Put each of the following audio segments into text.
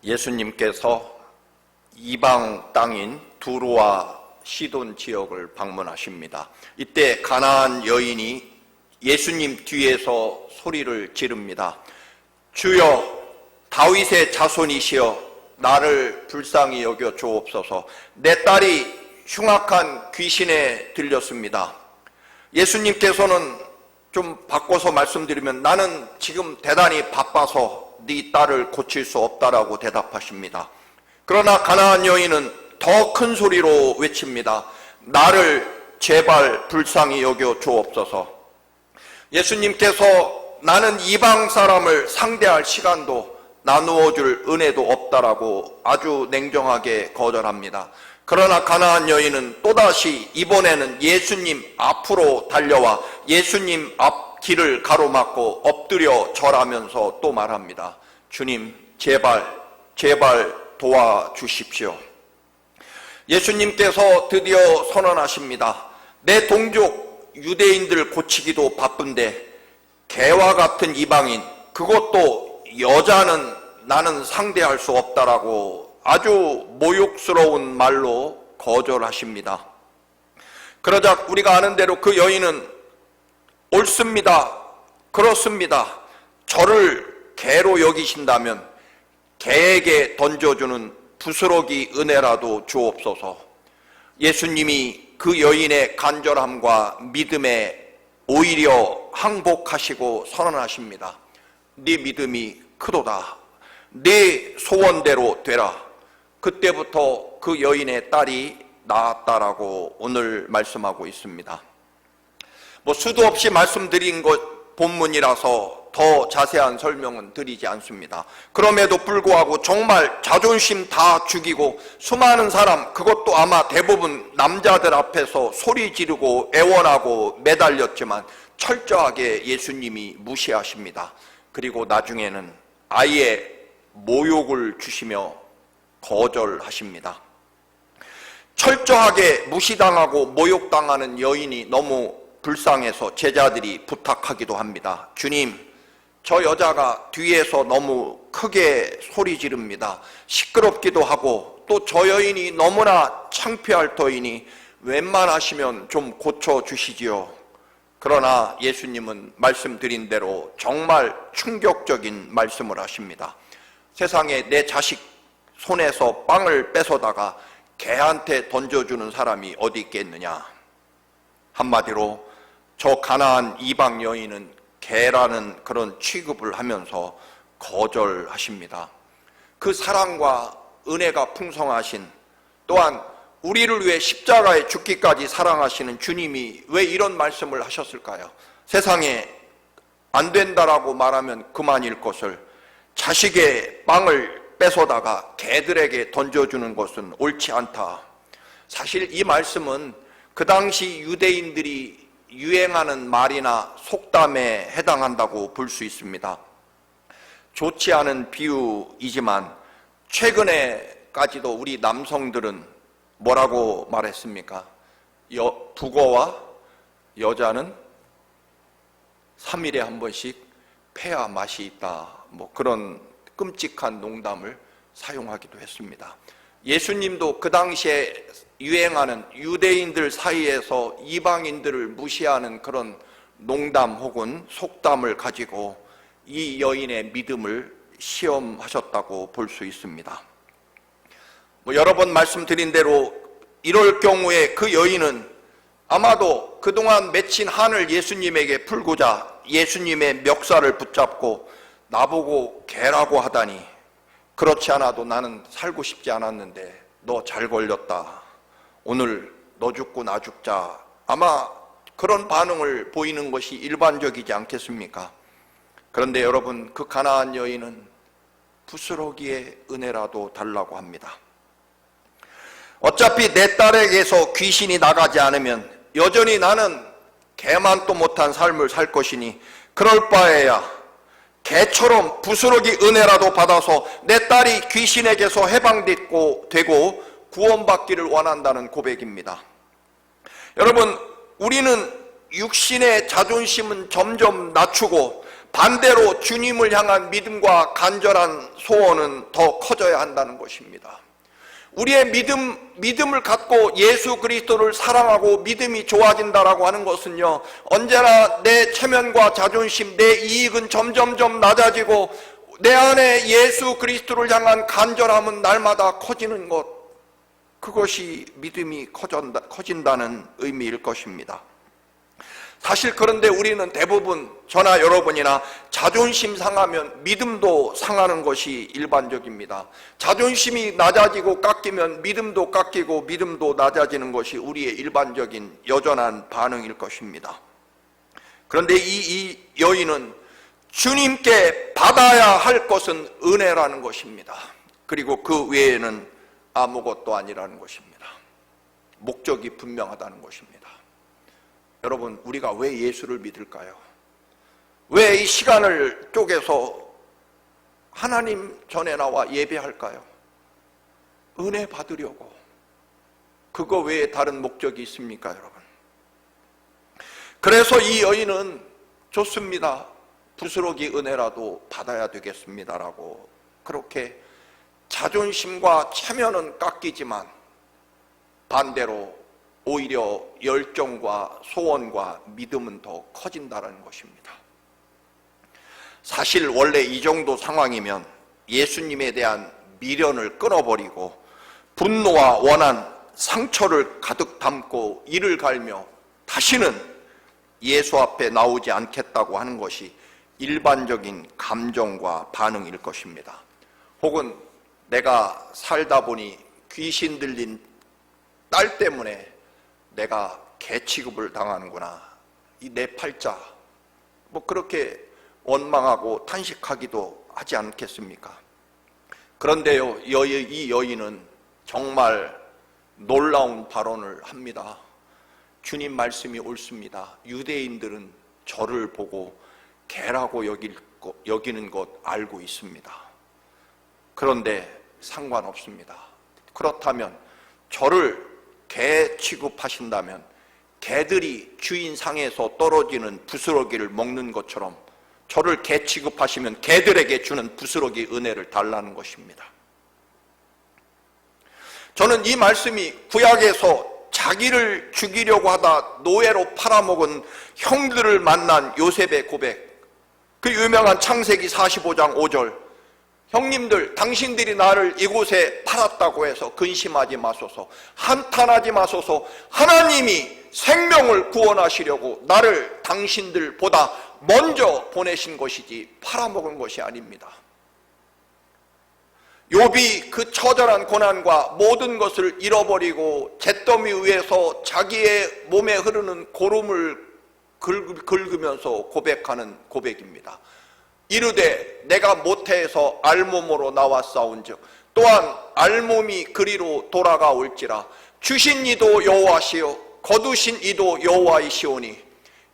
예수님께서 이방 땅인 두로와 시돈 지역을 방문하십니다. 이때 가나안 여인이 예수님 뒤에서 소리를 지릅니다. 주여, 다윗의 자손이시여, 나를 불쌍히 여겨 주옵소서. 내 딸이 흉악한 귀신에 들렸습니다. 예수님께서는 좀 바꿔서 말씀드리면 나는 지금 대단히 바빠서 네 딸을 고칠 수 없다라고 대답하십니다. 그러나 가나안 여인은 더 큰 소리로 외칩니다. 나를 제발 불쌍히 여겨 주옵소서. 예수님께서 나는 이방 사람을 상대할 시간도 나누어 줄 은혜도 없다라고 아주 냉정하게 거절합니다. 그러나 가나안 여인은 또다시 이번에는 예수님 앞으로 달려와 예수님 앞 길을 가로막고 엎드려 절하면서 또 말합니다. 주님, 제발 도와주십시오. 예수님께서 드디어 선언하십니다. 내 동족 유대인들 고치기도 바쁜데 개와 같은 이방인, 그것도 여자는 나는 상대할 수 없다라고 아주 모욕스러운 말로 거절하십니다. 그러자 우리가 아는 대로 그 여인은 옳습니다. 그렇습니다. 저를 개로 여기신다면 개에게 던져주는 부스러기 은혜라도 주옵소서. 예수님이 그 여인의 간절함과 믿음에 오히려 항복하시고 선언하십니다. 네 믿음이 크도다. 네 소원대로 되라. 그때부터 그 여인의 딸이 나았다라고 오늘 말씀하고 있습니다. 수도 없이 말씀드린 것 본문이라서 더 자세한 설명은 드리지 않습니다. 그럼에도 불구하고 정말 자존심 다 죽이고 수많은 사람, 그것도 아마 대부분 남자들 앞에서 소리 지르고 애원하고 매달렸지만 철저하게 예수님이 무시하십니다. 그리고 나중에는 아예 모욕을 주시며 거절하십니다. 철저하게 무시당하고 모욕당하는 여인이 너무 불쌍해서 제자들이 부탁하기도 합니다. 주님, 저 여자가 뒤에서 너무 크게 소리 지릅니다. 시끄럽기도 하고 또 저 여인이 너무나 창피할 터이니 웬만하시면 좀 고쳐주시지요. 그러나 예수님은 말씀드린 대로 정말 충격적인 말씀을 하십니다. 세상에 내 자식 손에서 빵을 뺏어다가 개한테 던져주는 사람이 어디 있겠느냐. 한마디로 저 가나안 이방 여인은 개라는 그런 취급을 하면서 거절하십니다. 그 사랑과 은혜가 풍성하신, 또한 우리를 위해 십자가에 죽기까지 사랑하시는 주님이 왜 이런 말씀을 하셨을까요? 세상에 안 된다라고 말하면 그만일 것을 자식의 빵을 뺏어다가 개들에게 던져주는 것은 옳지 않다. 사실 이 말씀은 그 당시 유대인들이 유행하는 말이나 속담에 해당한다고 볼 수 있습니다. 좋지 않은 비유이지만 최근에까지도 우리 남성들은 뭐라고 말했습니까? 북어와 여자는 3일에 한 번씩 패야 맛이 있다. 그런 끔찍한 농담을 사용하기도 했습니다. 예수님도 그 당시에 유행하는 유대인들 사이에서 이방인들을 무시하는 그런 농담 혹은 속담을 가지고 이 여인의 믿음을 시험하셨다고 볼 수 있습니다. 여러 번 말씀드린 대로 이럴 경우에 그 여인은 아마도 그동안 맺힌 한을 예수님에게 풀고자 예수님의 멱살을 붙잡고 나보고 개라고 하다니, 그렇지 않아도 나는 살고 싶지 않았는데 너 잘 걸렸다. 오늘 너 죽고 나 죽자. 아마 그런 반응을 보이는 것이 일반적이지 않겠습니까? 그런데 여러분, 그 가나안 여인은 부스러기의 은혜라도 달라고 합니다. 어차피 내 딸에게서 귀신이 나가지 않으면 여전히 나는 개만도 못한 삶을 살 것이니 그럴 바에야 개처럼 부스러기 은혜라도 받아서 내 딸이 귀신에게서 해방되고 구원받기를 원한다는 고백입니다. 여러분, 우리는 육신의 자존심은 점점 낮추고 반대로 주님을 향한 믿음과 간절한 소원은 더 커져야 한다는 것입니다. 우리의 믿음을 갖고 예수 그리스도를 사랑하고 믿음이 좋아진다라고 하는 것은요, 언제나 내 체면과 자존심, 내 이익은 점점점 낮아지고 내 안에 예수 그리스도를 향한 간절함은 날마다 커지는 것, 그것이 믿음이 커진다는 의미일 것입니다. 사실 그런데 우리는 대부분 저나 여러분이나 자존심 상하면 믿음도 상하는 것이 일반적입니다. 자존심이 낮아지고 깎이면 믿음도 깎이고 믿음도 낮아지는 것이 우리의 일반적인 여전한 반응일 것입니다. 그런데 이 여인은 주님께 받아야 할 것은 은혜라는 것입니다. 그리고 그 외에는 아무것도 아니라는 것입니다. 목적이 분명하다는 것입니다. 여러분, 우리가 왜 예수를 믿을까요? 왜 이 시간을 쪼개서 하나님 전에 나와 예배할까요? 은혜 받으려고. 그거 외에 다른 목적이 있습니까, 여러분? 그래서 이 여인은 좋습니다. 부스러기 은혜라도 받아야 되겠습니다라고 그렇게 자존심과 체면은 깎이지만 반대로 오히려 열정과 소원과 믿음은 더 커진다는 것입니다. 사실 원래 이 정도 상황이면 예수님에 대한 미련을 끊어버리고 분노와 원한, 상처를 가득 담고 이를 갈며 다시는 예수 앞에 나오지 않겠다고 하는 것이 일반적인 감정과 반응일 것입니다. 혹은 내가 살다 보니 귀신 들린 딸 때문에 내가 개 취급을 당하는구나, 이 내 팔자, 뭐 그렇게 원망하고 탄식하기도 하지 않겠습니까? 그런데요, 이 여인은 정말 놀라운 발언을 합니다. 주님 말씀이 옳습니다. 유대인들은 저를 보고 개라고 여기는 것 알고 있습니다. 그런데 상관없습니다. 그렇다면 저를 개 취급하신다면 개들이 주인 상에서 떨어지는 부스러기를 먹는 것처럼 저를 개 취급하시면 개들에게 주는 부스러기 은혜를 달라는 것입니다. 저는 이 말씀이 구약에서 자기를 죽이려고 하다 노예로 팔아먹은 형들을 만난 요셉의 고백, 그 유명한 창세기 45장 5절, 형님들, 당신들이 나를 이곳에 팔았다고 해서 근심하지 마소서, 한탄하지 마소서, 하나님이 생명을 구원하시려고 나를 당신들보다 먼저 보내신 것이지 팔아먹은 것이 아닙니다. 욥이 그 처절한 고난과 모든 것을 잃어버리고 잿더미 위에서 자기의 몸에 흐르는 고름을 긁으면서 고백하는 고백입니다. 이르되 내가 모태에서 알몸으로 나왔사온즉 또한 알몸이 그리로 돌아가올지라 주신 이도 여호와시요 거두신 이도 여호와이시오니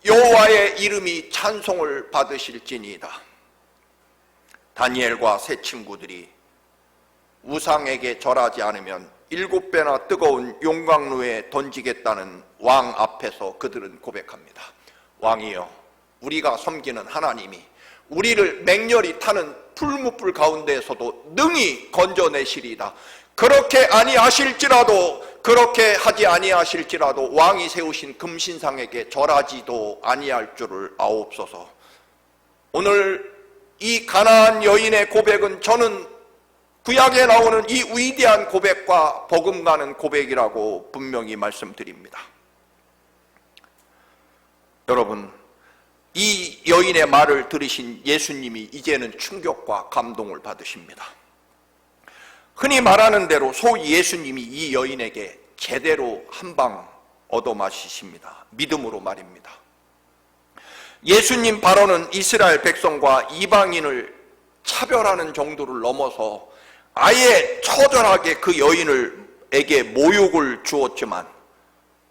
여호와의 이름이 찬송을 받으실지니이다. 다니엘과 세 친구들이 우상에게 절하지 않으면 7배나 뜨거운 용광로에 던지겠다는 왕 앞에서 그들은 고백합니다. 왕이여, 우리가 섬기는 하나님이 우리를 맹렬히 타는 풀무불 가운데에서도 능히 건져내시리이다. 그렇게 하지 아니하실지라도 왕이 세우신 금신상에게 절하지도 아니할 줄을 아옵소서. 오늘 이 가나안 여인의 고백은 저는 구약에 나오는 이 위대한 고백과 버금가는 고백이라고 분명히 말씀드립니다. 여러분, 이 여인의 말을 들으신 예수님이 이제는 충격과 감동을 받으십니다. 흔히 말하는 대로 소위 예수님이 이 여인에게 제대로 한 방 얻어 마시십니다. 믿음으로 말입니다. 예수님 발언은 이스라엘 백성과 이방인을 차별하는 정도를 넘어서 아예 처절하게 그 여인에게 모욕을 주었지만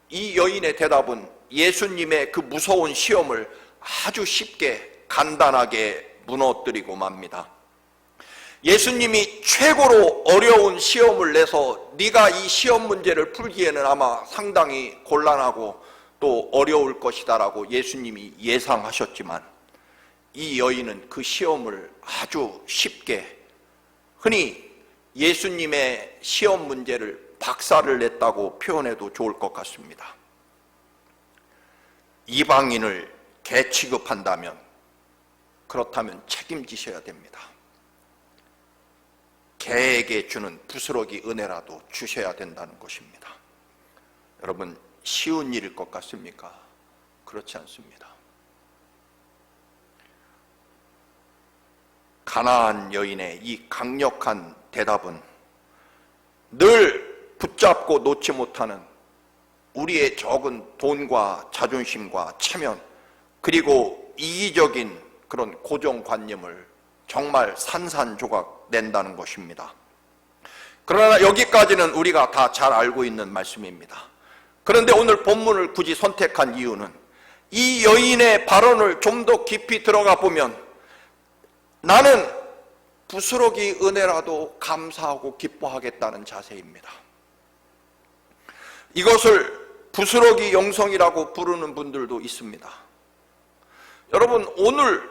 이 여인의 대답은 예수님의 그 무서운 시험을 아주 쉽게 간단하게 무너뜨리고 맙니다. 예수님이 최고로 어려운 시험을 내서 네가 이 시험 문제를 풀기에는 아마 상당히 곤란하고 또 어려울 것이다 라고 예수님이 예상하셨지만 이 여인은 그 시험을 아주 쉽게, 흔히 예수님의 시험 문제를 박살을 냈다고 표현해도 좋을 것 같습니다. 이방인을 개 취급한다면, 그렇다면 책임지셔야 됩니다. 개에게 주는 부스러기 은혜라도 주셔야 된다는 것입니다. 여러분, 쉬운 일일 것 같습니까? 그렇지 않습니다. 가나안 여인의 이 강력한 대답은 늘 붙잡고 놓지 못하는 우리의 적은 돈과 자존심과 체면, 그리고 이기적인 그런 고정관념을 정말 산산조각 낸다는 것입니다. 그러나 여기까지는 우리가 다 잘 알고 있는 말씀입니다. 그런데 오늘 본문을 굳이 선택한 이유는 이 여인의 발언을 좀 더 깊이 들어가 보면 나는 부스러기 은혜라도 감사하고 기뻐하겠다는 자세입니다. 이것을 부스러기 영성이라고 부르는 분들도 있습니다. 여러분, 오늘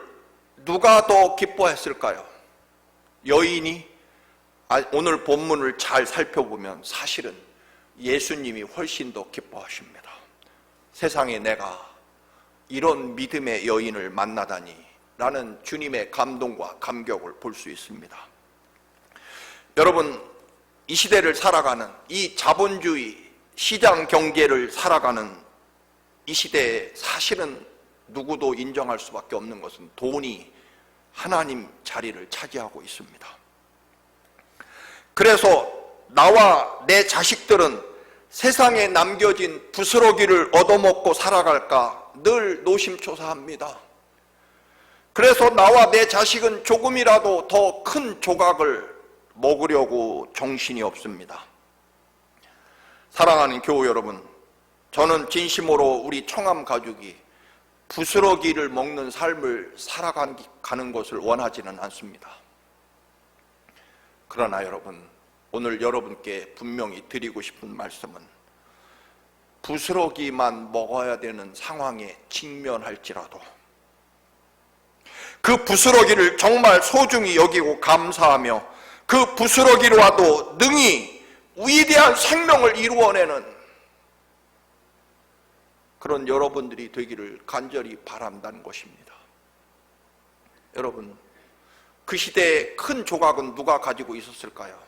누가 더 기뻐했을까요? 여인이? 오늘 본문을 잘 살펴보면 사실은 예수님이 훨씬 더 기뻐하십니다. 세상에 내가 이런 믿음의 여인을 만나다니 라는 주님의 감동과 감격을 볼 수 있습니다. 여러분, 이 시대를 살아가는, 이 자본주의 시장 경제를 살아가는 이 시대에 사실은 누구도 인정할 수밖에 없는 것은 돈이 하나님 자리를 차지하고 있습니다. 그래서 나와 내 자식들은 세상에 남겨진 부스러기를 얻어먹고 살아갈까 늘 노심초사합니다. 그래서 나와 내 자식은 조금이라도 더 큰 조각을 먹으려고 정신이 없습니다. 사랑하는 교우 여러분, 저는 진심으로 우리 청암 가족이 부스러기를 먹는 삶을 살아가는 것을 원하지는 않습니다. 그러나 여러분, 오늘 여러분께 분명히 드리고 싶은 말씀은 부스러기만 먹어야 되는 상황에 직면할지라도 그 부스러기를 정말 소중히 여기고 감사하며 그 부스러기로라도 능히 위대한 생명을 이루어내는 그런 여러분들이 되기를 간절히 바란다는 것입니다. 여러분, 그 시대의 큰 조각은 누가 가지고 있었을까요?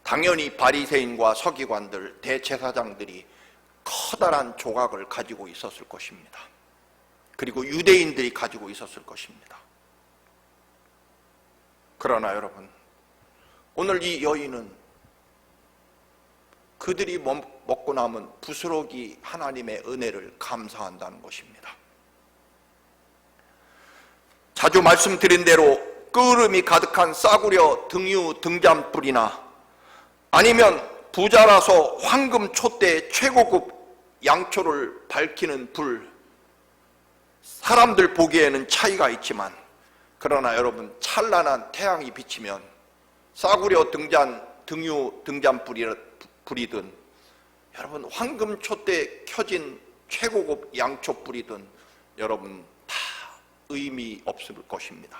당연히 바리새인과 서기관들, 대제사장들이 커다란 조각을 가지고 있었을 것입니다. 그리고 유대인들이 가지고 있었을 것입니다. 그러나 여러분, 오늘 이 여인은 그들이 먹고 남은 부스러기 하나님의 은혜를 감사한다는 것입니다. 자주 말씀드린 대로 끓음이 가득한 싸구려 등유 등잔불이나 아니면 부자라서 황금 촛대의 최고급 양초를 밝히는 불, 사람들 보기에는 차이가 있지만 그러나 여러분, 찬란한 태양이 비치면 싸구려 등유 등잔불이든 여러분 황금 촛대에 켜진 최고급 양초불이든 여러분 다 의미 없을 것입니다.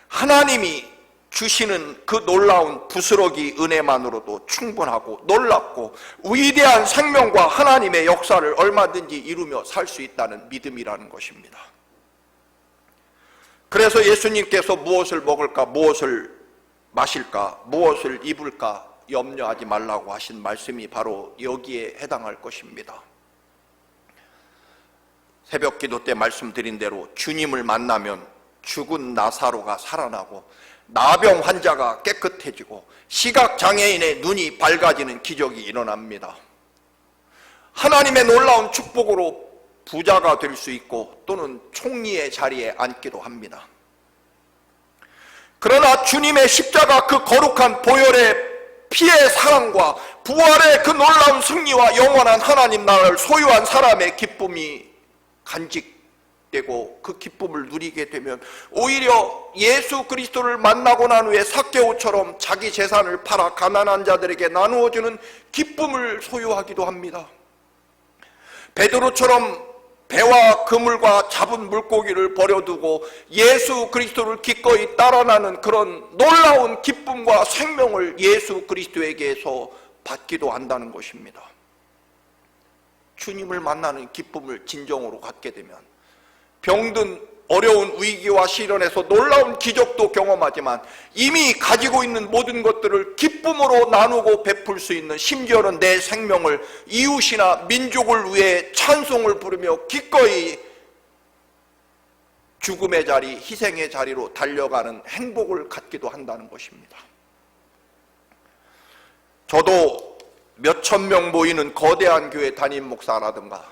하나님이 주시는 그 놀라운 부스러기 은혜만으로도 충분하고 놀랍고 위대한 생명과 하나님의 역사를 얼마든지 이루며 살 수 있다는 믿음이라는 것입니다. 그래서 예수님께서 무엇을 먹을까, 무엇을 마실까, 무엇을 입을까 염려하지 말라고 하신 말씀이 바로 여기에 해당할 것입니다. 새벽 기도 때 말씀드린 대로 주님을 만나면 죽은 나사로가 살아나고 나병 환자가 깨끗해지고 시각장애인의 눈이 밝아지는 기적이 일어납니다. 하나님의 놀라운 축복으로 부자가 될 수 있고 또는 총리의 자리에 앉기도 합니다. 그러나 주님의 십자가 그 거룩한 보혈의 피의 사랑과 부활의 그 놀라운 승리와 영원한 하나님 나라를 소유한 사람의 기쁨이 간직되고 그 기쁨을 누리게 되면 오히려 예수 그리스도를 만나고 난 후에 삭개오처럼 자기 재산을 팔아 가난한 자들에게 나누어주는 기쁨을 소유하기도 합니다. 베드로처럼 배와 그물과 잡은 물고기를 버려두고 예수 그리스도를 기꺼이 따라나는 그런 놀라운 기쁨과 생명을 예수 그리스도에게서 받기도 한다는 것입니다. 주님을 만나는 기쁨을 진정으로 갖게 되면 병든 어려운 위기와 시련에서 놀라운 기적도 경험하지만 이미 가지고 있는 모든 것들을 기쁨으로 나누고 베풀 수 있는, 심지어는 내 생명을 이웃이나 민족을 위해 찬송을 부르며 기꺼이 죽음의 자리, 희생의 자리로 달려가는 행복을 갖기도 한다는 것입니다. 저도 몇천 명 모이는 거대한 교회 담임 목사라든가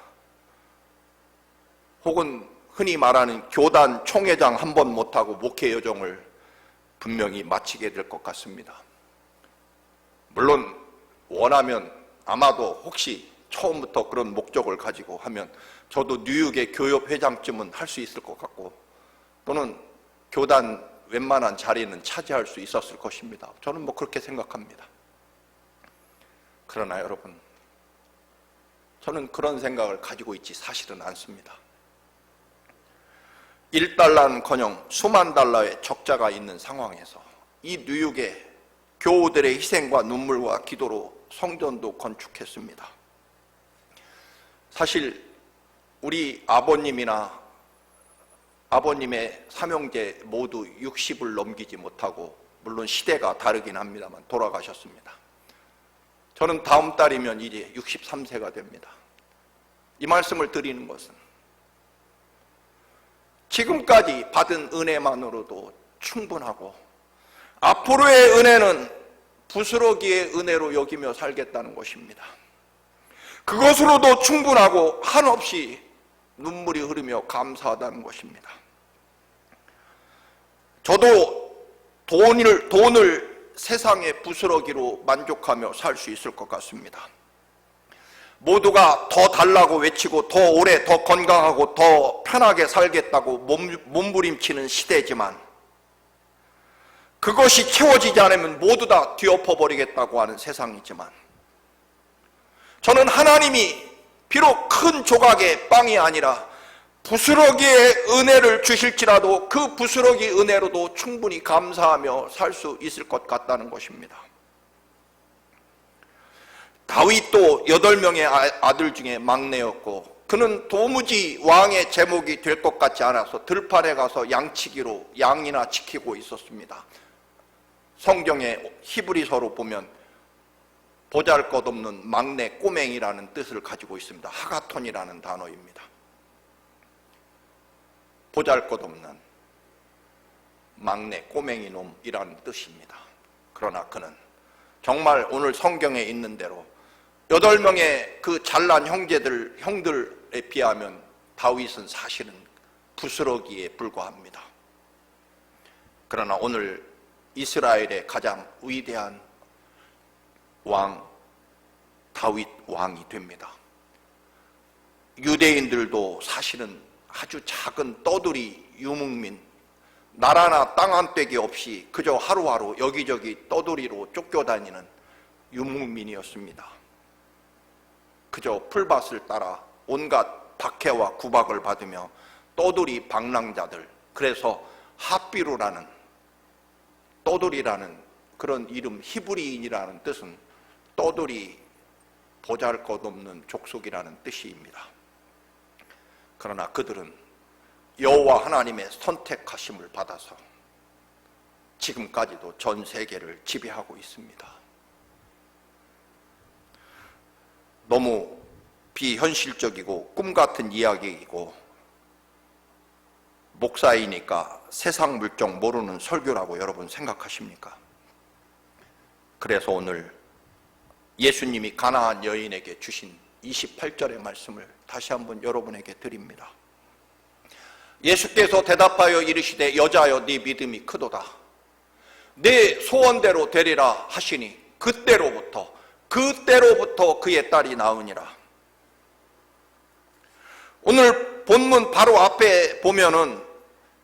혹은 흔히 말하는 교단 총회장 한 번 못하고 목회 여정을 분명히 마치게 될 것 같습니다. 물론 원하면 아마도 혹시 처음부터 그런 목적을 가지고 하면 저도 뉴욕의 교협회장쯤은 할 수 있을 것 같고 또는 교단 웬만한 자리는 차지할 수 있었을 것입니다. 저는 그렇게 생각합니다. 그러나 여러분, 저는 그런 생각을 가지고 있지 사실은 않습니다. 1달러는커녕 수만 달러의 적자가 있는 상황에서 이 뉴욕의 교우들의 희생과 눈물과 기도로 성전도 건축했습니다. 사실 우리 아버님이나 아버님의 삼형제 모두 60을 넘기지 못하고, 물론 시대가 다르긴 합니다만 돌아가셨습니다. 저는 다음 달이면 이제 63세가 됩니다. 이 말씀을 드리는 것은 지금까지 받은 은혜만으로도 충분하고 앞으로의 은혜는 부스러기의 은혜로 여기며 살겠다는 것입니다. 그것으로도 충분하고 한없이 눈물이 흐르며 감사하다는 것입니다. 저도 돈을 세상의 부스러기로 만족하며 살 수 있을 것 같습니다. 모두가 더 달라고 외치고 더 오래 더 건강하고 더 편하게 살겠다고 몸부림치는 시대지만 그것이 채워지지 않으면 모두 다 뒤엎어버리겠다고 하는 세상이지만 저는 하나님이 비록 큰 조각의 빵이 아니라 부스러기의 은혜를 주실지라도 그 부스러기 은혜로도 충분히 감사하며 살 수 있을 것 같다는 것입니다. 다윗도 8명의 아들 중에 막내였고 그는 도무지 왕의 제목이 될 것 같지 않아서 들판에 가서 양치기로 양이나 지키고 있었습니다. 성경의 히브리서로 보면 보잘것없는 막내 꼬맹이라는 뜻을 가지고 있습니다. 하가톤이라는 단어입니다. 보잘것없는 막내 꼬맹이 놈이라는 뜻입니다. 그러나 그는 정말 오늘 성경에 있는 대로 8명의 그 잘난 형들에 비하면 다윗은 사실은 부스러기에 불과합니다. 그러나 오늘 이스라엘의 가장 위대한 왕 다윗 왕이 됩니다. 유대인들도 사실은 아주 작은 떠돌이 유목민, 나라나 땅 한 떼기 없이 그저 하루하루 여기저기 떠돌이로 쫓겨다니는 유목민이었습니다. 그저 풀밭을 따라 온갖 박해와 구박을 받으며 떠돌이 방랑자들, 그래서 핫비루라는 떠돌이라는 그런 이름, 히브리인이라는 뜻은 떠돌이 보잘것없는 족속이라는 뜻입니다. 그러나 그들은 여호와 하나님의 선택하심을 받아서 지금까지도 전 세계를 지배하고 있습니다. 너무 비현실적이고 꿈같은 이야기이고 목사이니까 세상 물정 모르는 설교라고 여러분 생각하십니까? 그래서 오늘 예수님이 가나안 여인에게 주신 28절의 말씀을 다시 한번 여러분에게 드립니다. 예수께서 대답하여 이르시되 여자여 네 믿음이 크도다. 내 소원대로 되리라 하시니 그때로부터 그의 딸이 나으니라. 오늘 본문 바로 앞에 보면은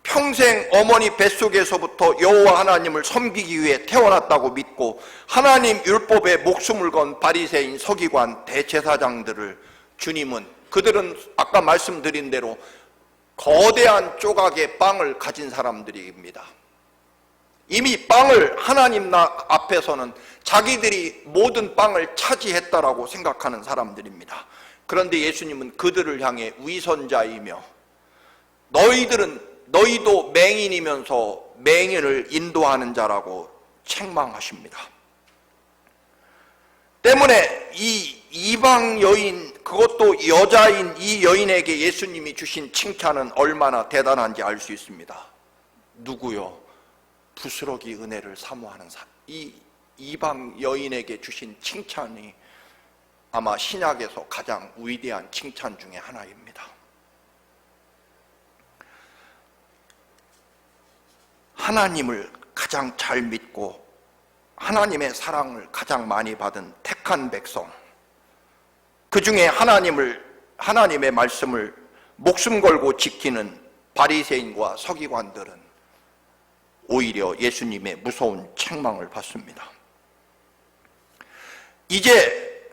평생 어머니 뱃속에서부터 여호와 하나님을 섬기기 위해 태어났다고 믿고 하나님 율법에 목숨을 건 바리새인 서기관 대제사장들을 주님은 그들은 아까 말씀드린 대로 거대한 조각의 빵을 가진 사람들입니다. 이미 빵을 하나님 앞에서는 자기들이 모든 빵을 차지했다라고 생각하는 사람들입니다. 그런데 예수님은 그들을 향해 위선자이며 너희도 맹인이면서 맹인을 인도하는 자라고 책망하십니다. 때문에 이 이방 여인, 그것도 여자인 이 여인에게 예수님이 주신 칭찬은 얼마나 대단한지 알 수 있습니다. 누구요? 부스러기 은혜를 사모하는 사람. 이 이방 여인에게 주신 칭찬이 아마 신약에서 가장 위대한 칭찬 중에 하나입니다. 하나님을 가장 잘 믿고 하나님의 사랑을 가장 많이 받은 택한 백성, 그 중에 하나님의 말씀을 목숨 걸고 지키는 바리새인과 서기관들은 오히려 예수님의 무서운 책망을 받습니다. 이제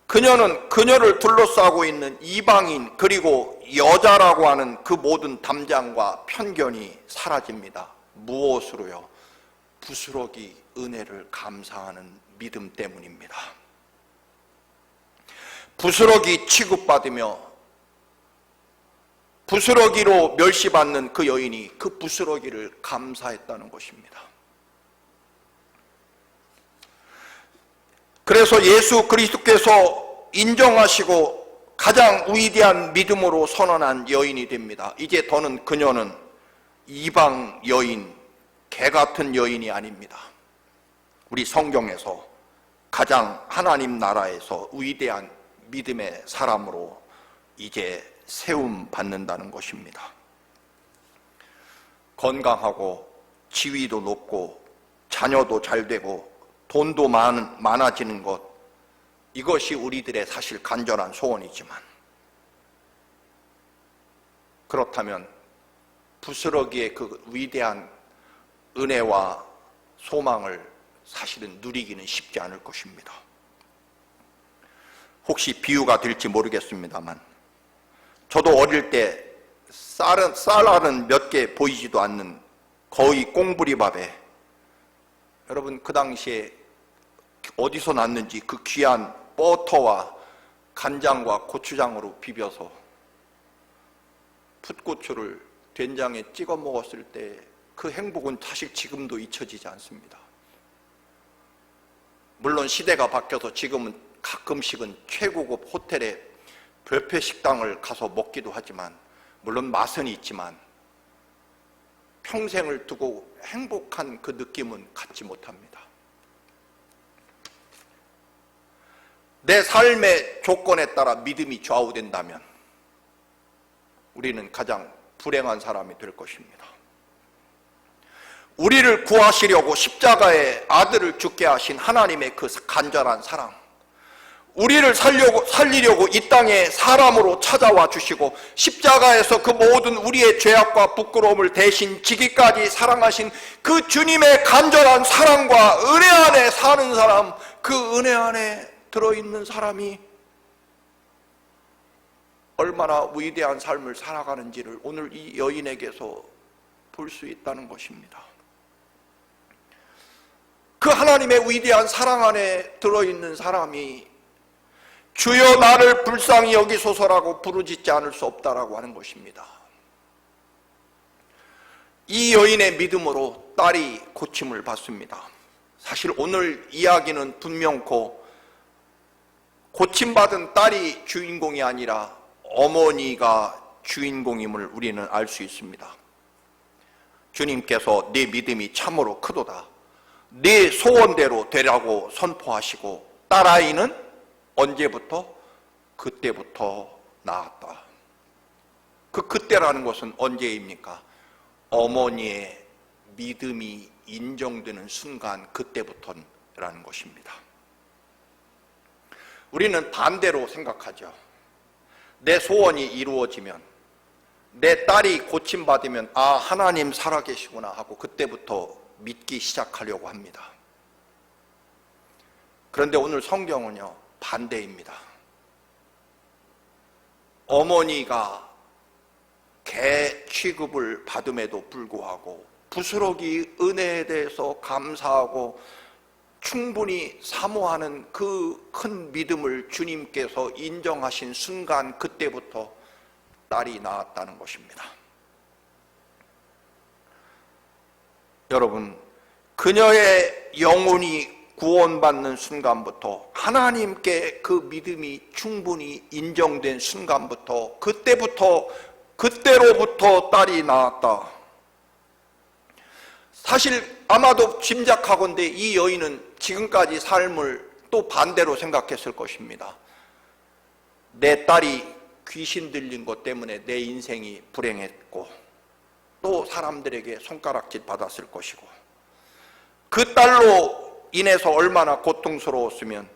그녀는 그녀를 둘러싸고 있는 이방인 그리고 여자라고 하는 그 모든 담장과 편견이 사라집니다. 무엇으로요? 부스러기 은혜를 감사하는 믿음 때문입니다. 부스러기 취급받으며 부스러기로 멸시받는 그 여인이 그 부스러기를 감사했다는 것입니다. 그래서 예수 그리스도께서 인정하시고 가장 위대한 믿음으로 선언한 여인이 됩니다. 이제 더는 그녀는 이방 여인, 개 같은 여인이 아닙니다. 우리 성경에서 가장 하나님 나라에서 위대한 믿음의 사람으로 이제 세움 받는다는 것입니다. 건강하고 지위도 높고 자녀도 잘 되고 돈도 많아지는 것, 이것이 우리들의 사실 간절한 소원이지만, 그렇다면 부스러기의 그 위대한 은혜와 소망을 사실은 누리기는 쉽지 않을 것입니다. 혹시 비유가 될지 모르겠습니다만, 저도 어릴 때 쌀알은 몇 개 보이지도 않는 거의 꽁부리밥에, 여러분 그 당시에 어디서 났는지 그 귀한 버터와 간장과 고추장으로 비벼서 풋고추를 된장에 찍어 먹었을 때 그 행복은 사실 지금도 잊혀지지 않습니다. 물론 시대가 바뀌어서 지금은 가끔씩은 최고급 호텔에 뷔페 식당을 가서 먹기도 하지만, 물론 맛은 있지만 평생을 두고 행복한 그 느낌은 갖지 못합니다. 내 삶의 조건에 따라 믿음이 좌우된다면 우리는 가장 불행한 사람이 될 것입니다. 우리를 구하시려고 십자가에 아들을 죽게 하신 하나님의 그 간절한 사랑, 우리를 살리려고 이 땅에 사람으로 찾아와 주시고 십자가에서 그 모든 우리의 죄악과 부끄러움을 대신 지기까지 사랑하신 그 주님의 간절한 사랑과 은혜 안에 사는 사람, 그 은혜 안에 들어있는 사람이 얼마나 위대한 삶을 살아가는지를 오늘 이 여인에게서 볼 수 있다는 것입니다. 그 하나님의 위대한 사랑 안에 들어있는 사람이 주여 나를 불쌍히 여기소서라고 부르짖지 않을 수 없다라고 하는 것입니다. 이 여인의 믿음으로 딸이 고침을 받습니다. 사실 오늘 이야기는 분명코 고침받은 딸이 주인공이 아니라 어머니가 주인공임을 우리는 알 수 있습니다. 주님께서 네 믿음이 참으로 크도다, 네 소원대로 되라고 선포하시고 딸아이는 언제부터? 그때부터 나았다. 그때라는 것은 언제입니까? 어머니의 믿음이 인정되는 순간, 그때부터라는 것입니다. 우리는 반대로 생각하죠. 내 소원이 이루어지면, 내 딸이 고침받으면 아, 하나님 살아계시구나 하고 그때부터 믿기 시작하려고 합니다. 그런데 오늘 성경은요 반대입니다. 어머니가 개 취급을 받음에도 불구하고 부스러기 은혜에 대해서 감사하고 충분히 사모하는 그 큰 믿음을 주님께서 인정하신 순간, 그때부터 딸이 낳았다는 것입니다. 여러분, 그녀의 영혼이 구원받는 순간부터, 하나님께 그 믿음이 충분히 인정된 순간부터, 그때로부터 딸이 낳았다. 사실 아마도 짐작하건대 이 여인은 지금까지 삶을 또 반대로 생각했을 것입니다. 내 딸이 귀신 들린 것 때문에 내 인생이 불행했고, 또 사람들에게 손가락질 받았을 것이고, 그 딸로 인해서 얼마나 고통스러웠으면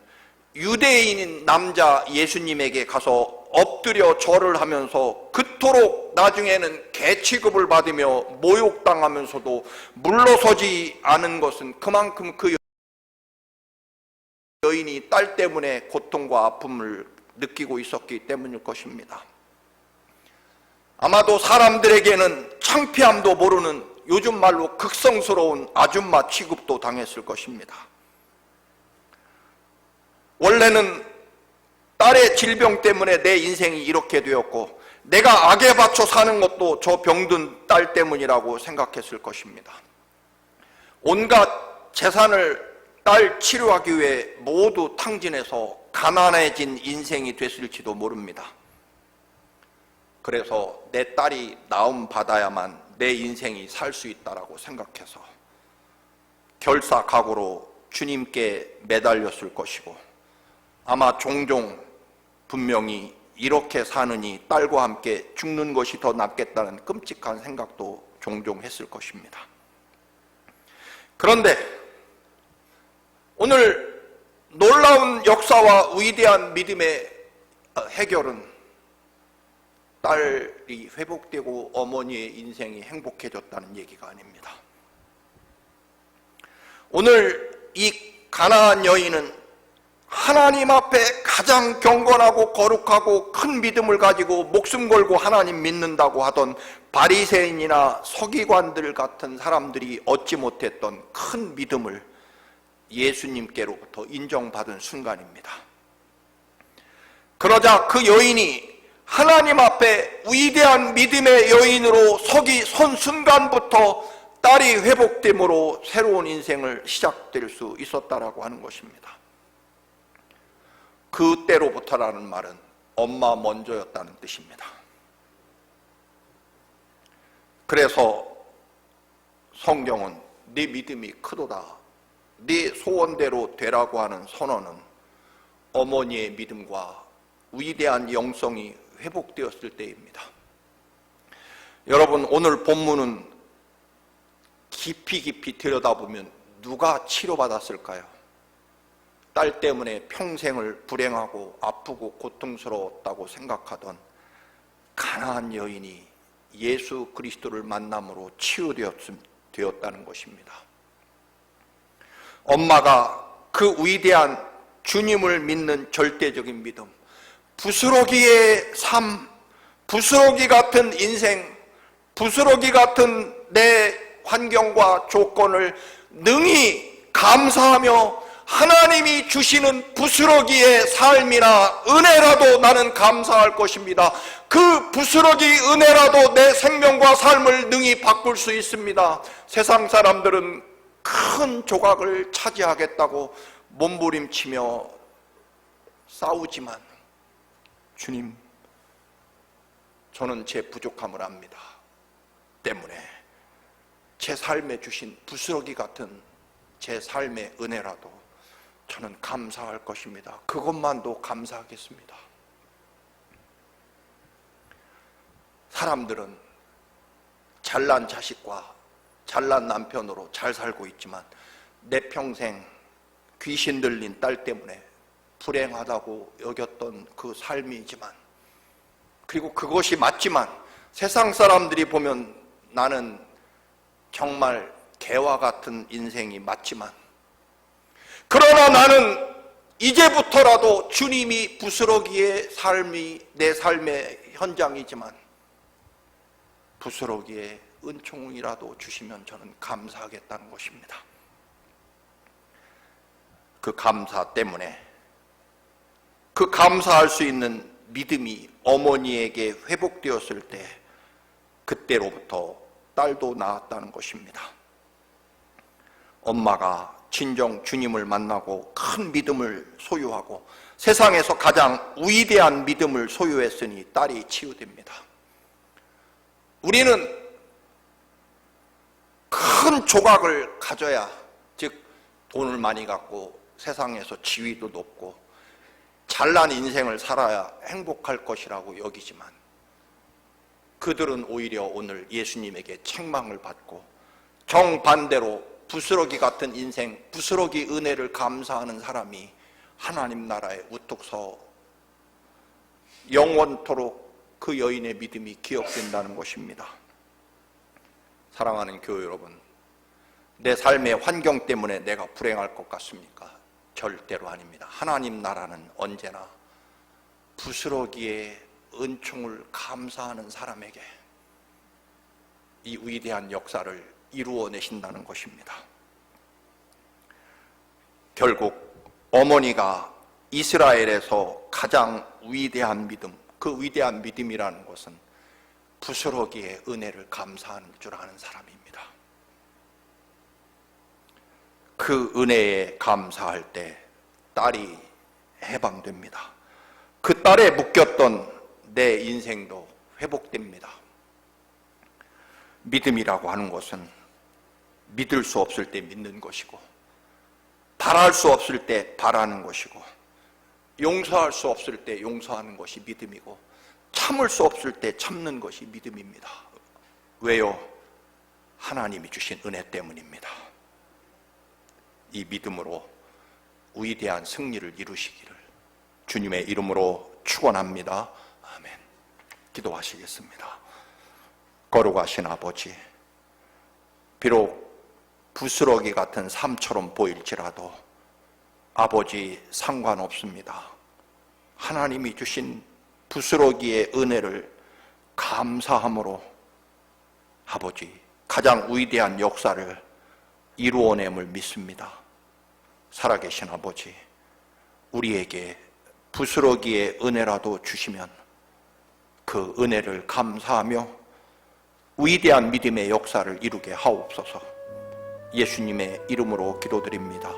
유대인인 남자 예수님에게 가서 엎드려 절을 하면서 그토록 나중에는 개 취급을 받으며 모욕당하면서도 물러서지 않은 것은 그만큼 그 여인이 딸 때문에 고통과 아픔을 느끼고 있었기 때문일 것입니다. 아마도 사람들에게는 창피함도 모르는 요즘 말로 극성스러운 아줌마 취급도 당했을 것입니다. 원래는 딸의 질병 때문에 내 인생이 이렇게 되었고, 내가 악에 받쳐 사는 것도 저 병든 딸 때문이라고 생각했을 것입니다. 온갖 재산을 딸 치료하기 위해 모두 탕진해서 가난해진 인생이 됐을지도 모릅니다. 그래서 내 딸이 나음 받아야만 내 인생이 살 수 있다라고 생각해서 결사각오로 주님께 매달렸을 것이고, 아마 종종 분명히 이렇게 사느니 딸과 함께 죽는 것이 더 낫겠다는 끔찍한 생각도 종종 했을 것입니다. 그런데 오늘 놀라운 역사와 위대한 믿음의 해결은 딸이 회복되고 어머니의 인생이 행복해졌다는 얘기가 아닙니다. 오늘 이 가나안 여인은 하나님 앞에 가장 경건하고 거룩하고 큰 믿음을 가지고 목숨 걸고 하나님 믿는다고 하던 바리새인이나 서기관들 같은 사람들이 얻지 못했던 큰 믿음을 예수님께로부터 인정받은 순간입니다. 그러자 그 여인이 하나님 앞에 위대한 믿음의 여인으로 선 순간부터 딸이 회복됨으로 새로운 인생을 시작될 수 있었다라고 하는 것입니다. 그때로부터라는 말은 엄마 먼저였다는 뜻입니다. 그래서 성경은 네 믿음이 크도다, 네 소원대로 되라고 하는 선언은 어머니의 믿음과 위대한 영성이 회복되었을 때입니다. 여러분, 오늘 본문은 깊이 들여다보면 누가 치료받았을까요? 딸 때문에 평생을 불행하고 아프고 고통스러웠다고 생각하던 가나안 여인이 예수 그리스도를 만남으로 치유되었다는 것입니다. 엄마가 그 위대한 주님을 믿는 절대적인 믿음, 부스러기의 삶, 부스러기 같은 인생, 부스러기 같은 내 환경과 조건을 능히 감사하며 하나님이 주시는 부스러기의 삶이나 은혜라도 나는 감사할 것입니다. 그 부스러기 은혜라도 내 생명과 삶을 능히 바꿀 수 있습니다. 세상 사람들은 큰 조각을 차지하겠다고 몸부림치며 싸우지만, 주님, 저는 제 부족함을 압니다. 때문에 제 삶에 주신 부스러기 같은 제 삶의 은혜라도 저는 감사할 것입니다. 그것만도 감사하겠습니다. 사람들은 잘난 자식과 잘난 남편으로 잘 살고 있지만 내 평생 귀신 들린 딸 때문에 불행하다고 여겼던 그 삶이지만, 그리고 그것이 맞지만 세상 사람들이 보면 나는 정말 개와 같은 인생이 맞지만, 그러나 나는 이제부터라도 주님이 부스러기의 삶이 내 삶의 현장이지만 부스러기에 은총이라도 주시면 저는 감사하겠다는 것입니다. 그 감사 때문에, 그 감사할 수 있는 믿음이 어머니에게 회복되었을 때 그때로부터 딸도 낳았다는 것입니다. 엄마가 진정 주님을 만나고 큰 믿음을 소유하고 세상에서 가장 위대한 믿음을 소유했으니 딸이 치유됩니다. 우리는 큰 조각을 가져야, 즉 돈을 많이 갖고 세상에서 지위도 높고 잘난 인생을 살아야 행복할 것이라고 여기지만, 그들은 오히려 오늘 예수님에게 책망을 받고 정반대로 부스러기 같은 인생, 부스러기 은혜를 감사하는 사람이 하나님 나라에 우뚝 서 영원토록 그 여인의 믿음이 기억된다는 것입니다. 사랑하는 교회 여러분, 내 삶의 환경 때문에 내가 불행할 것 같습니까? 절대로 아닙니다. 하나님 나라는 언제나 부스러기의 은총을 감사하는 사람에게 이 위대한 역사를 이루어내신다는 것입니다. 결국 어머니가 이스라엘에서 가장 위대한 믿음, 그 위대한 믿음이라는 것은 부스러기의 은혜를 감사하는 줄 아는 사람입니다. 그 은혜에 감사할 때 딸이 해방됩니다. 그 딸에 묶였던 내 인생도 회복됩니다. 믿음이라고 하는 것은 믿을 수 없을 때 믿는 것이고, 바랄 수 없을 때 바라는 것이고, 용서할 수 없을 때 용서하는 것이 믿음이고, 참을 수 없을 때 참는 것이 믿음입니다. 왜요? 하나님이 주신 은혜 때문입니다. 이 믿음으로 위대한 승리를 이루시기를 주님의 이름으로 축원합니다. 아멘. 기도하시겠습니다. 거룩하신 아버지, 비록 부스러기 같은 삶처럼 보일지라도 아버지 상관없습니다. 하나님이 주신 부스러기의 은혜를 감사함으로 아버지 가장 위대한 역사를 이루어냄을 믿습니다. 살아계신 아버지, 우리에게 부스러기의 은혜라도 주시면 그 은혜를 감사하며 위대한 믿음의 역사를 이루게 하옵소서. 예수님의 이름으로 기도드립니다.